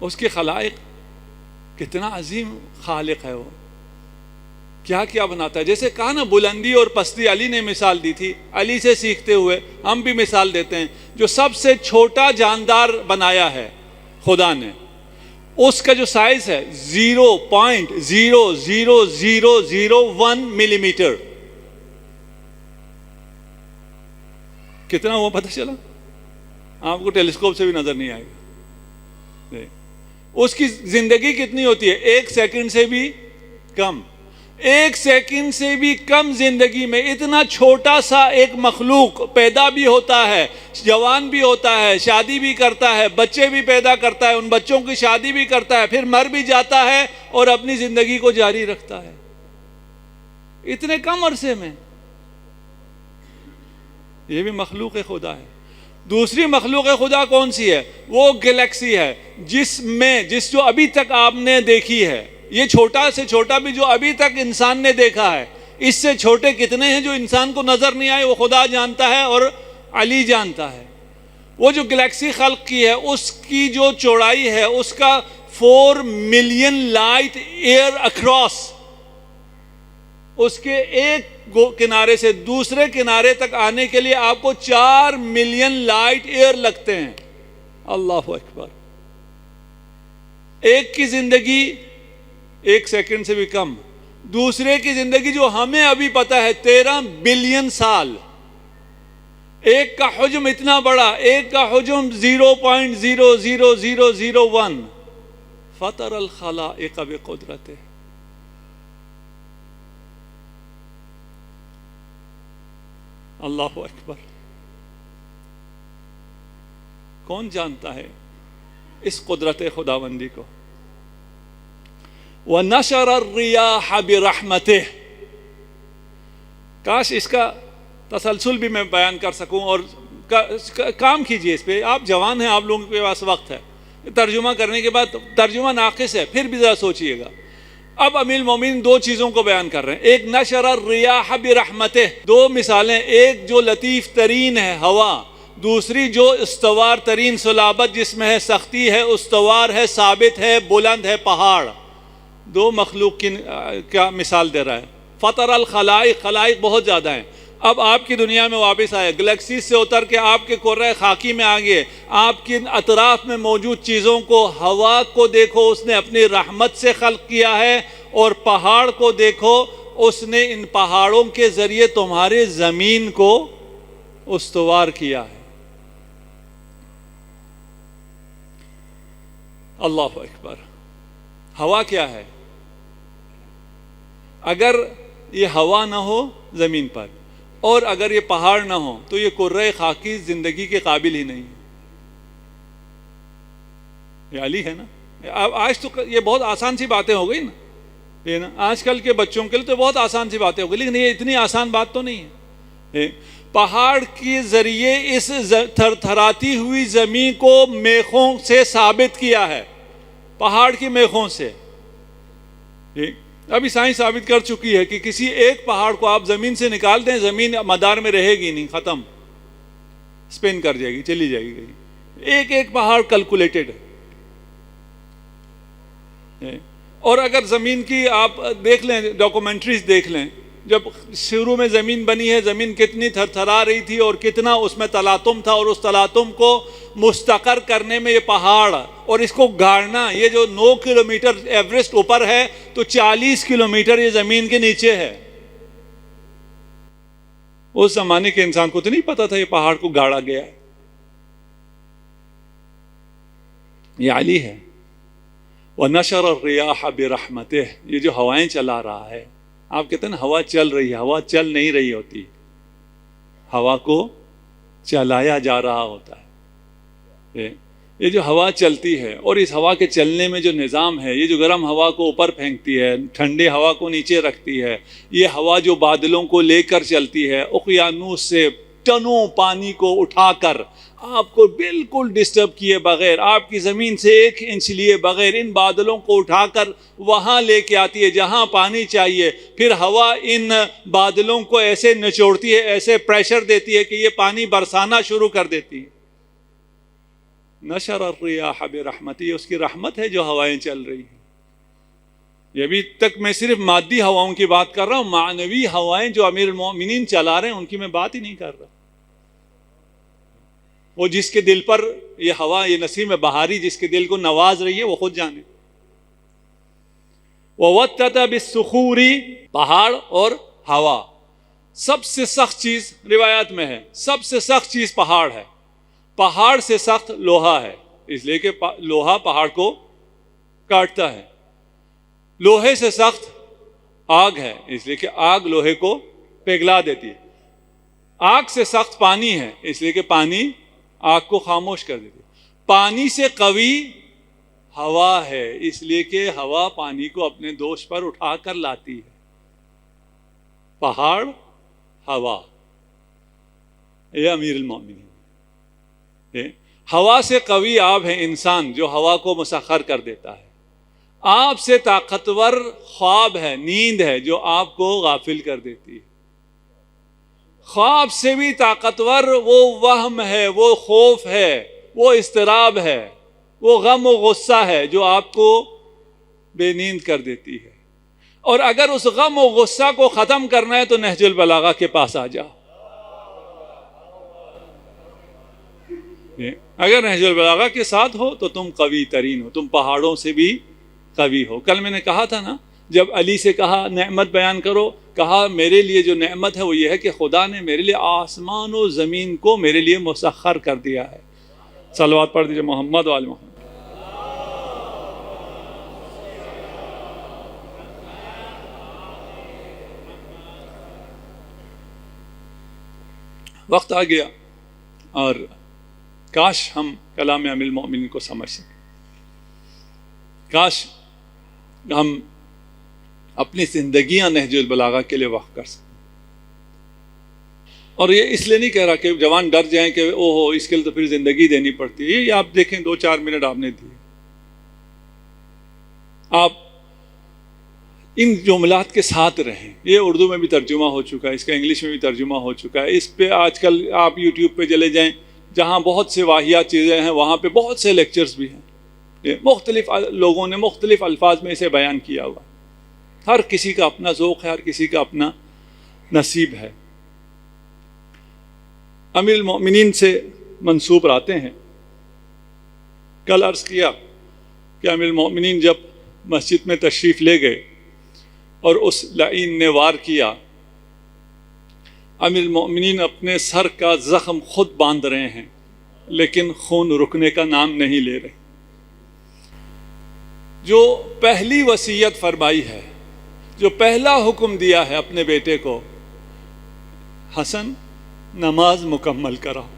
اس کی خلائق کتنا عظیم خالق ہے. وہ کیا کیا بناتا ہے. جیسے کہا نا بلندی اور پستی علی نے مثال دی تھی. علی سے سیکھتے ہوئے ہم بھی مثال دیتے ہیں. جو سب سے چھوٹا جاندار بنایا ہے خدا نے، اس کا جو سائز ہے 0.00001 ملی میٹر. کتنا ہوا پتہ چلا؟ آپ کو ٹیلیسکوپ سے بھی نظر نہیں آئے گا. اس کی زندگی کتنی ہوتی ہے؟ 1 سیکنڈ سے بھی کم. 1 سیکنڈ سے بھی کم زندگی میں اتنا چھوٹا سا ایک مخلوق پیدا بھی ہوتا ہے، جوان بھی ہوتا ہے، شادی بھی کرتا ہے، بچے بھی پیدا کرتا ہے، ان بچوں کی شادی بھی کرتا ہے، پھر مر بھی جاتا ہے اور اپنی زندگی کو جاری رکھتا ہے اتنے کم عرصے میں. یہ بھی مخلوق خدا ہے. دوسری مخلوق خدا کون سی ہے؟ وہ گلیکسی ہے جس جو ابھی تک آپ نے دیکھی ہے. یہ چھوٹا سے چھوٹا بھی جو ابھی تک انسان نے دیکھا ہے، اس سے چھوٹے کتنے ہیں جو انسان کو نظر نہیں آئے، وہ خدا جانتا ہے اور علی جانتا ہے. وہ جو گلیکسی خلق کی ہے اس کی جو چوڑائی ہے اس کا 4 ملین لائٹ ایئر اکراس. اس کے ایک کنارے سے دوسرے کنارے تک آنے کے لیے آپ کو 4 ملین لائٹ ایئر لگتے ہیں. اللہ اکبر. ایک کی زندگی 1 سیکنڈ سے بھی کم، دوسرے کی زندگی جو ہمیں ابھی پتا ہے 13 بلین سال. ایک کا حجم اتنا بڑا، ایک کا حجم 0.00001. فطر الخلائق بقدرتہ. اللہ اکبر. کون جانتا ہے اس قدرت خداوندی کو؟ وَنَشَرَ الرِّيَاحَ بِرَحْمَتِهِ. کاش اس کا تسلسل بھی میں بیان کر سکوں، اور کام کیجئے اس پہ. آپ جوان ہیں، آپ لوگوں کے پاس وقت ہے. ترجمہ کرنے کے بعد ترجمہ ناقص ہے، پھر بھی ذرا سوچئے گا. اب امیر المومنین دو چیزوں کو بیان کر رہے ہیں. ایک نشر الریاح برحمتہ، دو مثالیں، ایک جو لطیف ترین ہے ہوا، دوسری جو استوار ترین صلابت جس میں ہے، سختی ہے، استوار ہے، ثابت ہے، بلند ہے، پہاڑ. دو مخلوق کی کیا مثال دے رہا ہے. فطر الخلائق، خلائق بہت زیادہ ہیں. اب آپ کی دنیا میں واپس آئے، گلیکسی سے اتر کے آپ کے کرۂ خاکی میں آگے، آپ کے اطراف میں موجود چیزوں کو، ہوا کو دیکھو، اس نے اپنی رحمت سے خلق کیا ہے. اور پہاڑ کو دیکھو، اس نے ان پہاڑوں کے ذریعے تمہارے زمین کو استوار کیا ہے. اللہ اکبر. ہوا کیا ہے؟ اگر یہ ہوا نہ ہو زمین پر، اور اگر یہ پہاڑ نہ ہو، تو یہ کرۂ خاکی زندگی کے قابل ہی نہیں ہے. یہ علی ہے نا. آج تو یہ بہت آسان سی باتیں ہو گئی نا، یہ نا آج کل کے بچوں کے لیے تو بہت آسان سی باتیں ہو گئی، لیکن یہ اتنی آسان بات تو نہیں ہے. پہاڑ کے ذریعے اس تھرتھراتی ہوئی زمین کو میخوں سے ثابت کیا ہے، پہاڑ کی میخوں سے. ابھی سائنس ثابت کر چکی ہے کہ کسی ایک پہاڑ کو آپ زمین سے نکال دیں، زمین مدار میں رہے گی نہیں، ختم، سپن کر جائے گی، چلی جائے گی. ایک ایک پہاڑ کیلکولیٹڈ ہے. اور اگر زمین کی آپ دیکھ لیں، ڈاکومنٹریز دیکھ لیں، جب شروع میں زمین بنی ہے، زمین کتنی تھرتھرا رہی تھی اور کتنا اس میں تلاطم تھا، اور اس تلاطم کو مستقر کرنے میں یہ پہاڑ اور اس کو گاڑنا، یہ جو 9 کلومیٹر ایوریسٹ اوپر ہے تو 40 کلومیٹر یہ زمین کے نیچے ہے. اس زمانے کے انسان کو تو نہیں پتا تھا یہ پہاڑ کو گاڑا گیا ہے. یہ علی ہے. وَنَشَرَ الرِّيَاحَ بِرَحْمَتِهِ. یہ جو ہوائیں چلا رہا ہے، آپ کہتے ہیں نا ہوا چل رہی ہے، ہوا چل نہیں رہی ہوتی، ہوا کو چلایا جا رہا ہوتا ہے. یہ جو ہوا چلتی ہے، اور اس ہوا کے چلنے میں جو نظام ہے، یہ جو گرم ہوا کو اوپر پھینکتی ہے، ٹھنڈے ہوا کو نیچے رکھتی ہے، یہ ہوا جو بادلوں کو لے کر چلتی ہے، اقیانوس سے ٹنوں پانی کو اٹھا کر آپ کو بالکل ڈسٹرب کیے بغیر، آپ کی زمین سے 1 انچ لیے بغیر ان بادلوں کو اٹھا کر وہاں لے کے آتی ہے جہاں پانی چاہیے. پھر ہوا ان بادلوں کو ایسے نچوڑتی ہے، ایسے پریشر دیتی ہے کہ یہ پانی برسانا شروع کر دیتی ہے. نشر الریاح برحمتی، اس کی رحمت ہے جو ہوائیں چل رہی ہیں. یہ ابھی تک میں صرف مادی ہواؤں کی بات کر رہا ہوں، معنوی ہوائیں جو امیر المومنین چلا رہے ہیں ان کی میں بات ہی نہیں کر رہا. وہ جس کے دل پر یہ ہوا، یہ نسیم بہاری جس کے دل کو نواز رہی ہے، وہ خود جانے. وَوَتَّتَ بِالصُّخُورِ، پہاڑ اور ہوا. سب سے سخت چیز روایات میں ہے، سب سے سخت چیز پہاڑ ہے. پہاڑ سے سخت لوہا ہے، اس لیے کہ لوہا پہاڑ کو کاٹتا ہے. لوہے سے سخت آگ ہے، اس لیے کہ آگ لوہے کو پگھلا دیتی ہے. آگ سے سخت پانی ہے، اس لیے کہ پانی آگ کو خاموش کر دیتی ہے. پانی سے قوی ہوا ہے، اس لیے کہ ہوا پانی کو اپنے دوش پر اٹھا کر لاتی ہے. پہاڑ، ہوا، یہ امیر المومنین. ہوا سے قوی آب ہے انسان جو ہوا کو مسخر کر دیتا ہے. آپ سے طاقتور خواب ہے، نیند ہے جو آپ کو غافل کر دیتی ہے. خواب سے بھی طاقتور وہ وہم ہے، وہ خوف ہے، وہ اضطراب ہے، وہ غم و غصہ ہے جو آپ کو بے نیند کر دیتی ہے. اور اگر اس غم و غصہ کو ختم کرنا ہے تو نہج البلاغہ کے پاس آ جاؤ. اگر نہج البلاغہ کے ساتھ ہو تو تم قوی ترین ہو، تم پہاڑوں سے بھی قوی ہو. کل میں نے کہا تھا نا، جب علی سے کہا نعمت بیان کرو، کہا میرے لیے جو نعمت ہے وہ یہ ہے کہ خدا نے میرے لیے آسمان و زمین کو میرے لیے مسخر کر دیا ہے. صلوات پڑھ دیجئے محمد و آل محمد. وقت آ گیا اور کاش ہم کلام امیر المومنین کو سمجھ سکیں. کاش ہم اپنی زندگیاں نہج البلاغہ کے لیے وقف کر سکیں. اور یہ اس لیے نہیں کہہ رہا کہ جوان ڈر جائیں کہ او ہو اس کے لیے تو پھر زندگی دینی پڑتی ہے. یہ آپ دیکھیں 2-4 منٹ آپ نے دیے. آپ ان جملات کے ساتھ رہیں. یہ اردو میں بھی ترجمہ ہو چکا ہے، اس کا انگلش میں بھی ترجمہ ہو چکا ہے. اس پہ آج کل آپ یوٹیوب پہ چلے جائیں، جہاں بہت سے واحیات چیزیں ہیں وہاں پہ بہت سے لیکچرز بھی ہیں. یہ مختلف لوگوں نے مختلف الفاظ میں اسے بیان کیا ہوا. ہر کسی کا اپنا ذوق ہے، ہر کسی کا اپنا نصیب ہے. امیر المؤمنین سے منسوب آتے ہیں. کل عرض کیا کہ امیر المؤمنین جب مسجد میں تشریف لے گئے اور اس لعین نے وار کیا، امیر المؤمنین اپنے سر کا زخم خود باندھ رہے ہیں لیکن خون رکنے کا نام نہیں لے رہے. جو پہلی وصیت فرمائی ہے، جو پہلا حکم دیا ہے اپنے بیٹے کو، حسن نماز مکمل کراؤ.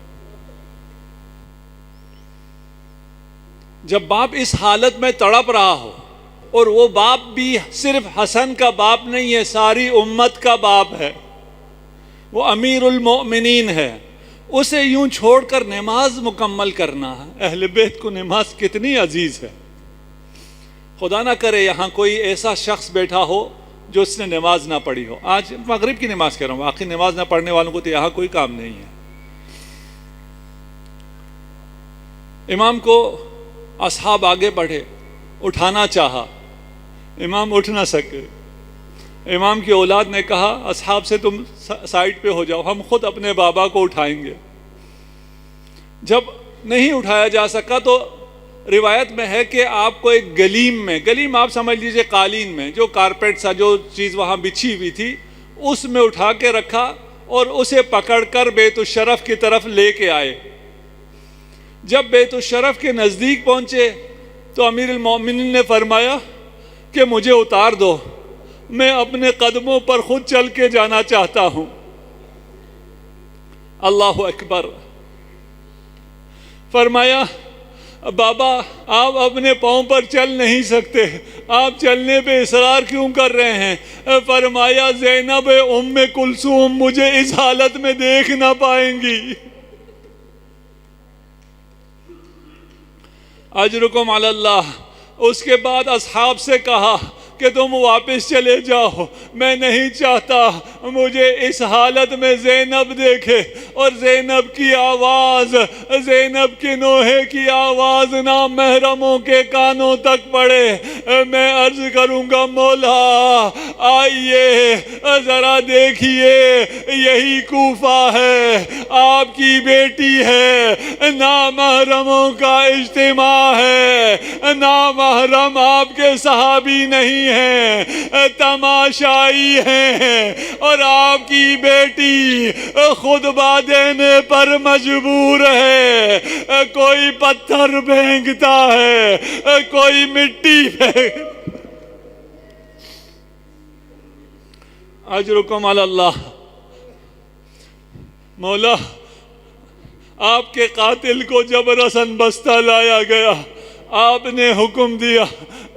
جب باپ اس حالت میں تڑپ رہا ہو، اور وہ باپ بھی صرف حسن کا باپ نہیں ہے، ساری امت کا باپ ہے، وہ امیر المؤمنین ہے، اسے یوں چھوڑ کر نماز مکمل کرنا ہے. اہل بیت کو نماز کتنی عزیز ہے. خدا نہ کرے یہاں کوئی ایسا شخص بیٹھا ہو جو اس نے نماز نہ پڑھی ہو. آج مغرب کی نماز کہہ رہا ہوں، باقی نماز نہ پڑھنے والوں کو تو یہاں کوئی کام نہیں ہے. امام کو اصحاب آگے بڑھے، اٹھانا چاہا، امام اٹھ نہ سکے. امام کی اولاد نے کہا اصحاب سے تم سائڈ پہ ہو جاؤ، ہم خود اپنے بابا کو اٹھائیں گے. جب نہیں اٹھایا جا سکا تو روایت میں ہے کہ آپ کو ایک گلیم میں، گلیم آپ سمجھ لیجئے قالین میں، جو کارپیٹ سا جو چیز وہاں بچھی ہوئی تھی، اس میں اٹھا کے رکھا اور اسے پکڑ کر بیت الشرف کی طرف لے کے آئے. جب بیت الشرف کے نزدیک پہنچے تو امیر المومنین نے فرمایا کہ مجھے اتار دو، میں اپنے قدموں پر خود چل کے جانا چاہتا ہوں. اللہ اکبر. فرمایا بابا آپ اپنے پاؤں پر چل نہیں سکتے، آپ چلنے پہ اصرار کیوں کر رہے ہیں؟ فرمایا زینب ام کلثوم مجھے اس حالت میں دیکھ نہ پائیں گی. اجرکم علی اللہ. اس کے بعد اصحاب سے کہا کہ تم واپس چلے جاؤ، میں نہیں چاہتا مجھے اس حالت میں زینب دیکھے اور زینب کی آواز، زینب کے نوحے کی آواز نامحرموں کے کانوں تک پڑے. میں عرض کروں گا مولا آئیے ذرا دیکھیے، یہی کوفہ ہے، آپ کی بیٹی ہے، نامحرموں کا اجتماع ہے، نامحرم آپ کے صحابی نہیں ہیں، تماشائی ہیں، اور آپ کی بیٹی خطبہ دینے پر مجبور ہے. کوئی پتھر پھینکتا ہے، کوئی مٹی اجرکم علی اللہ. مولا آپ کے قاتل کو جب رسن بستہ لایا گیا، آپ نے حکم دیا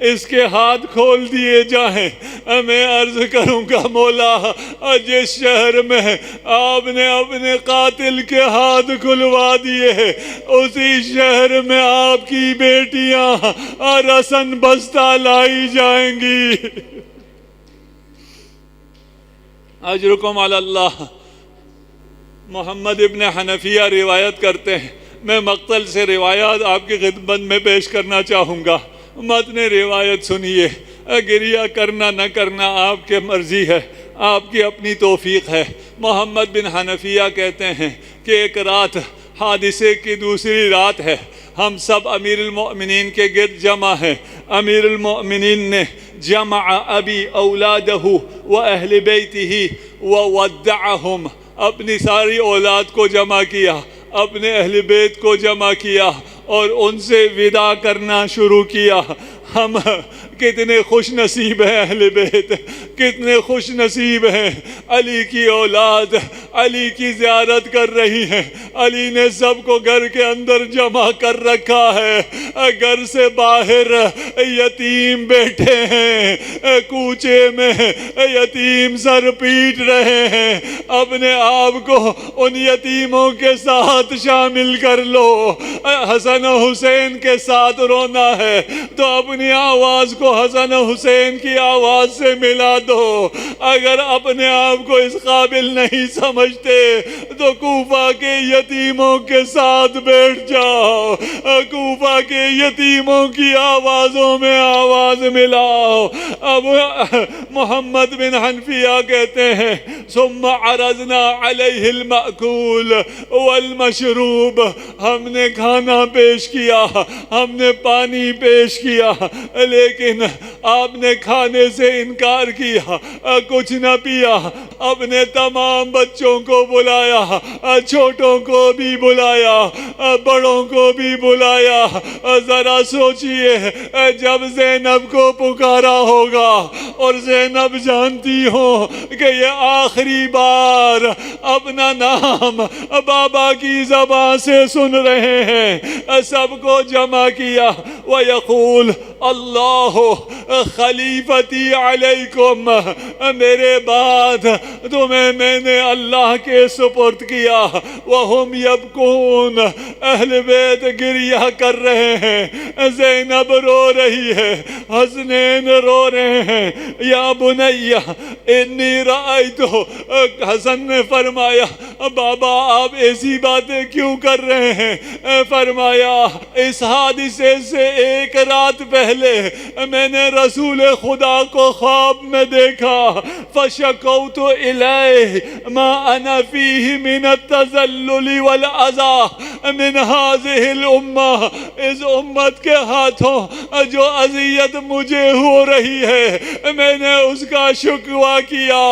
اس کے ہاتھ کھول دیے جائیں. میں عرض کروں گا مولا جس شہر میں آپ نے اپنے قاتل کے ہاتھ کھلوا دیے، اسی شہر میں آپ کی بیٹیاں رسن بستہ لائی جائیں گی. اجرکم علی اللہ. محمد ابن حنفیہ روایت کرتے ہیں، میں مقتل سے روایات آپ کی خدمت میں پیش کرنا چاہوں گا. متن روایت سنیے، گریہ کرنا نہ کرنا آپ کے مرضی ہے، آپ کی اپنی توفیق ہے. محمد بن حنفیہ کہتے ہیں کہ ایک رات حادثے کی دوسری رات ہے، ہم سب امیر المؤمنین کے گرد جمع ہیں. امیر المؤمنین نے جمع ابی اولادہ و اہل بیتہ وودعہم، اپنی ساری اولاد کو جمع کیا، اپنے اہل بیت کو جمع کیا اور ان سے وداع کرنا شروع کیا. ہم کتنے خوش نصیب ہیں اہل بیت، کتنے خوش نصیب ہیں، علی کی اولاد علی کی زیارت کر رہی ہیں، علی نے سب کو گھر کے اندر جمع کر رکھا ہے، گھر سے باہر یتیم بیٹھے ہیں، کوچے میں یتیم سر پیٹ رہے ہیں، اپنے آپ کو ان یتیموں کے ساتھ شامل کر لو۔ حسن و حسین کے ساتھ رونا ہے تو اپنی آواز کو حسن و حسین کی آواز سے ملا دو۔ اگر اپنے آپ کو اس قابل نہیں سمجھتے تو کوفہ کے یتیموں کے ساتھ بیٹھ جاؤ، کوفہ کے یتیموں کی آوازوں میں آواز ملاؤ۔ اب محمد بن حنفیہ کہتے ہیں ثم عرضنا علیہ المأکول والمشروب، ہم نے کھانا پیش کیا، ہم نے پانی پیش کیا، لیکن آپ نے کھانے سے انکار کیا، کچھ نہ پیا۔ اپنے تمام بچوں کو بلایا، چھوٹوں کو بھی بلایا، بڑوں کو بھی بلایا۔ ذرا سوچئے جب زینب کو پکارا ہوگا اور زینب جانتی ہو کہ یہ آخری بار اپنا نام بابا کی زبان سے سن رہے ہیں، سب کو جمع کیا۔ وَيَقُولُ اللَّهُ خلیفتی علیکم، میرے بعد تمہیں میں نے اللہ کے سپرد کیا۔ وَهُمْ يَبْكُونَ، اہل بیت گریہ کر رہے ہیں، زینب رو رہی ہے، حسنین رو رہے ہیں۔ یا بنی انی رأیت، حسن نے فرمایا بابا آپ ایسی باتیں کیوں کر رہے ہیں؟ فرمایا اس حادثے سے ایک رات پہلے میں نے رسول خدا کو خواب میں دیکھا، فشکوت الیہ ما انا فیہ من التذلل والاذى من هذه الامہ، اس امت کے ہاتھوں جو اذیت مجھے ہو رہی ہے میں نے اس کا شکوہ کیا۔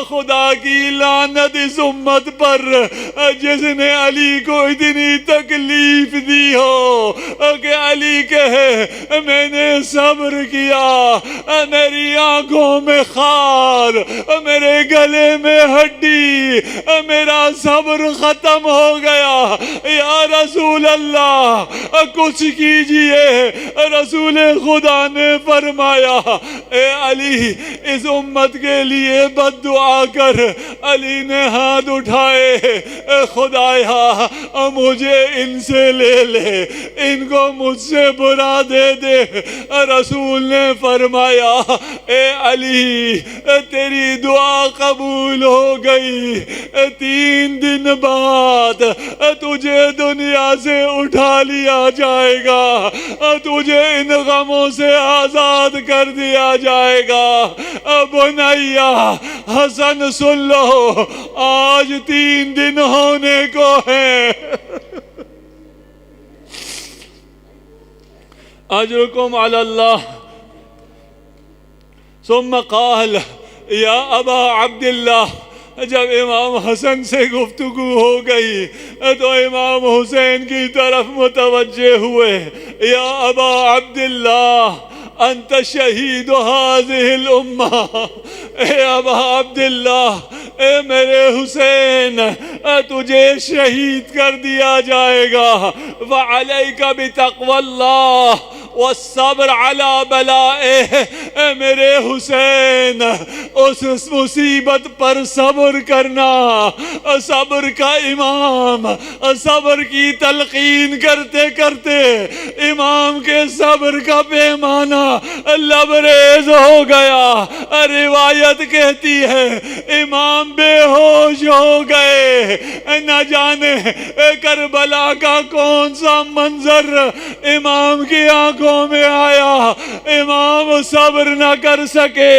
خدا کی لعنت اس امت پر جس نے علی کو اتنی تکلیف دی ہو کہ علی کہے میں نے صبر کیا، میری آنکھوں میں خار، میرے گلے میں ہڈی، میرا صبر ختم ہو گیا۔ یا رسول اللہ کچھ کیجئے۔ رسول خدا نے فرمایا اے علی اس امت کے لیے بد دعا کر۔ علی نے ہاتھ اٹھائے، خدایا مجھے ان سے لے لے، ان کو مجھ سے برا دے دے۔ رسول نے فرمایا اے علی تیری دعا قبول ہو گئی، 3 دن بعد تجھے دنیا سے اٹھا لیا جائے گا، تجھے ان غموں سے آزاد کر دیا جائے گا۔ بنیا حسن سن لو، آج 3 دن ہونے کو ہیں۔ اجرکم علی اللہ۔ ثم قال یا ابا عبداللہ، جب امام حسن سے گفتگو ہو گئی تو امام حسین کی طرف متوجہ ہوئے۔ یا ابا عبداللہ انت شہید هذه الامہ، اے ابا عبداللہ، اے میرے حسین تجھے شہید کر دیا جائے گا۔ وعلیک بتقوی اللہ والصبر علی بلائہ، اے میرے حسین اس مصیبت پر صبر کرنا۔ صبر کا امام صبر کی تلقین کرتے کرتے امام کے صبر کا پیمانہ لبریز ہو گیا۔ روایت کہتی ہے امام بے ہوش ہو گئے، نہ جانے کربلا کا کون سا منظر امام کی آنکھوں میں آیا، امام صبر نہ کر سکے۔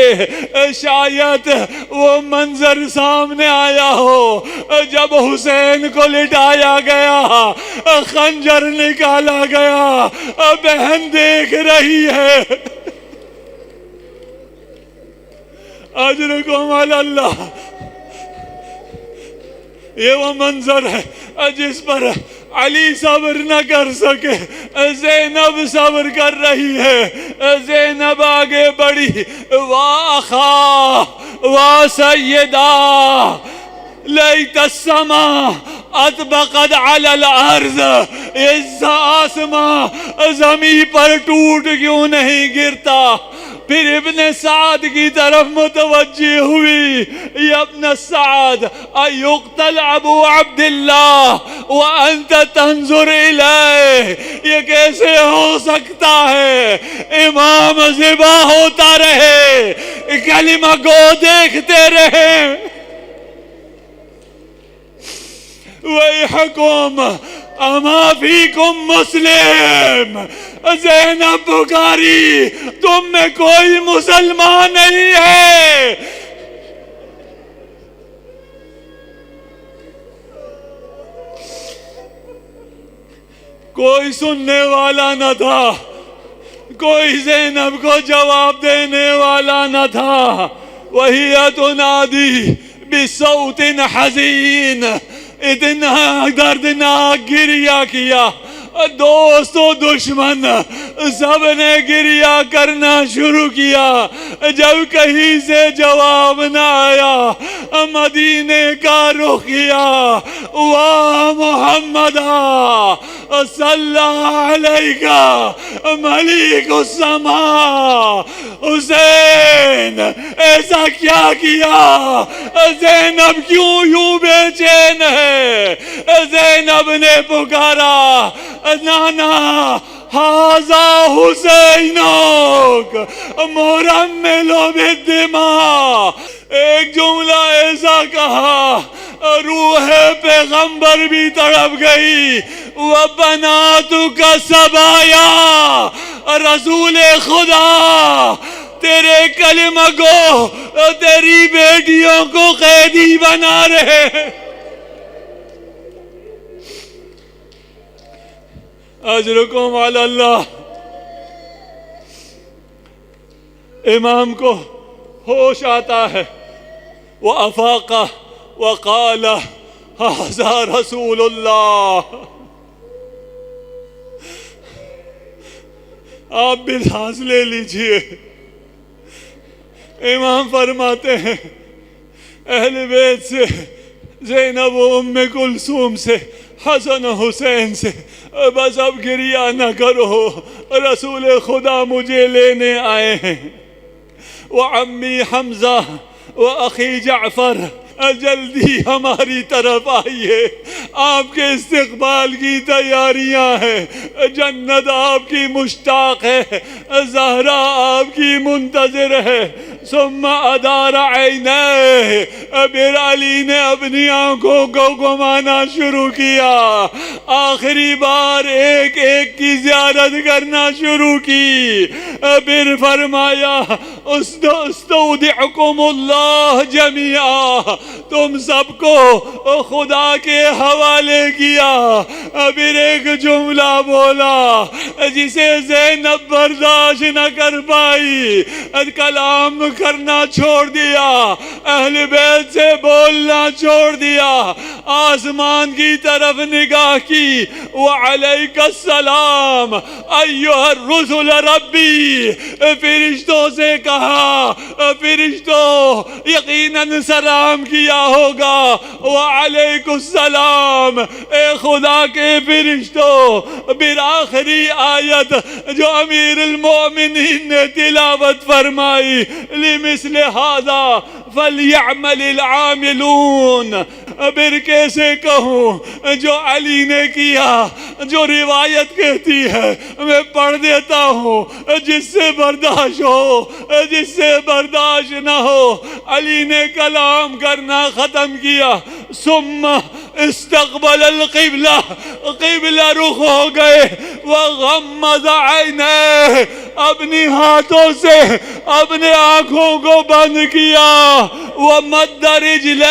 شاید وہ منظر سامنے آیا ہو جب حسین کو لٹایا گیا، خنجر نکالا گیا، بہن دیکھ رہی ہے۔ اجرکم علی اللہ۔ یہ وہ منظر ہے جس پر علی صبر نہ کر سکے، زینب صبر کر رہی ہے، زینب آگے بڑھی، واخا وا سیدہ لیت السما اطبقت علی الارض، اس آسمان زمین پر ٹوٹ کیوں نہیں گرتا؟ پھر ابن سعد کی طرف متوجہ ہوئی، یا ابن سعد ایقتل ابو عبداللہ وانت تنظر الیہ، یہ کیسے ہو سکتا ہے؟ امام ذبح ہوتا رہے، کلمہ گو دیکھتے رہے۔ وَيْحَكُمْ اَمَا فِيكُمْ مُسْلِمْ، زینب پکاری، تم میں کوئی مسلمان نہیں ہے۔ کوئی سننے والا نہ تھا، کوئی زینب کو جواب دینے والا نہ تھا۔ وَهِيَ تُنَادِي بِصَوْتٍ حَزِينٍ، اتنا دردناک گریہ کیا، دوست و دشمن سب نے گریہ کرنا شروع کیا۔ جب کہیں سے جواب نہ آیا، مدینے کا رخ کیا، وا محمدہ صلی علیکہ ملک السماء، حسین ایسا کیا کیا؟ زینب کیوں یوں بے چین ہے؟ زینب نے پکارا، نانا ہذا حسینک مرمل بالدماء، ایک جملہ ایسا کہا روح پیغمبر بھی تڑپ گئی۔ وَبَنَاتُكَ سَبَايَا، رسول خدا تیرے کلمہ گو تیری بیٹیوں کو قیدی بنا رہے ہیں۔ اجرکم علی اللہ۔ امام کو ہوش آتا ہے، وَأَفَاقَ وَقَالَ هَذَا رسول اللہ۔ آپ بھی سانس لے لیجئے۔ امام فرماتے ہیں اہل بیت سے، زینب و ام کلثوم سے، حسن و حسین سے، بس اب گریہ نہ کرو، رسول خدا مجھے لینے آئے ہیں۔ وعمی حمزہ واخی جعفر، جلدی ہماری طرف آئیے، آپ کے استقبال کی تیاریاں ہیں، جنت آپ کی مشتاق ہے، زہرا آپ کی منتظر ہے۔ ثم ادار عینیہ، پھر علی نے اپنی آنکھوں کو گھمانا شروع کیا، آخری بار ایک ایک کی زیارت کرنا شروع کی۔ پھر فرمایا استودعکم اللہ جمیعا، تم سب کو خدا کے حوالے کیا۔ پھر ایک جملہ بولا جسے زینب برداشت نہ کر پائی، کلام کرنا چھوڑ دیا، اہل بیت سے بولنا چھوڑ دیا، آسمان کی طرف نگاہ کی، وعلیک السلام ایھا الرسل ربی، فرشتوں سے کہا، فرشتوں یقیناً سلام کیا ہوگا، وعلیک السلام اے خدا کے فرشتوں۔ پھر آخری آیت جو امیر المومنین نے تلاوت فرمائی، لمثل هذا فلیعمل العاملون، پھر کیسے کہوں جو علی نے کیا، جو روایت کہتی ہے میں پڑھ دیتا ہوں، جس سے برداشت ہو، جس سے برداشت نہ ہو۔ علی نے کلام کرنا ختم کیا، ثم استقبل القبلہ، قبلہ رخ ہو گئے، وغمض عینیہ، اپنی ہاتھوں سے اپنے آنکھوں کو بند کیا، ومد رجلہ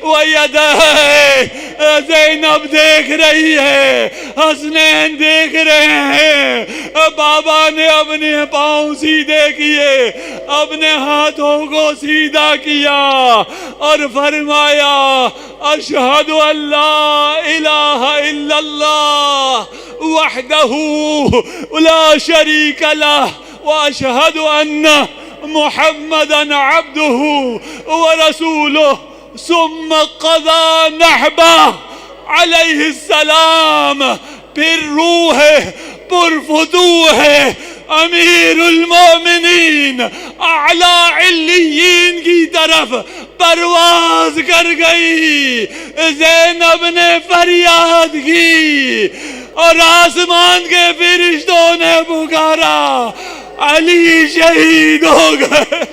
ویدہ، زینب دیکھ رہی ہے، حسنین دیکھ رہے ہیں، بابا نے اپنے پاؤں سیدھے کیے، اپنے ہاتھوں کو سیدھا کیا اور فرمایا اشہد ان لا الہ الا اللہ وحدہ لا شریک لہ واشہد ان محمدا عبدہ ورسولہ ثم قضا نحبہ علیہ السلام. پھر روح پرفتوح امیر المومنین اعلی علیین کی طرف پرواز کر گئی. زینب نے فریاد کی اور آسمان کے فرشتوں نے پکارا علی شہید ہو گئے.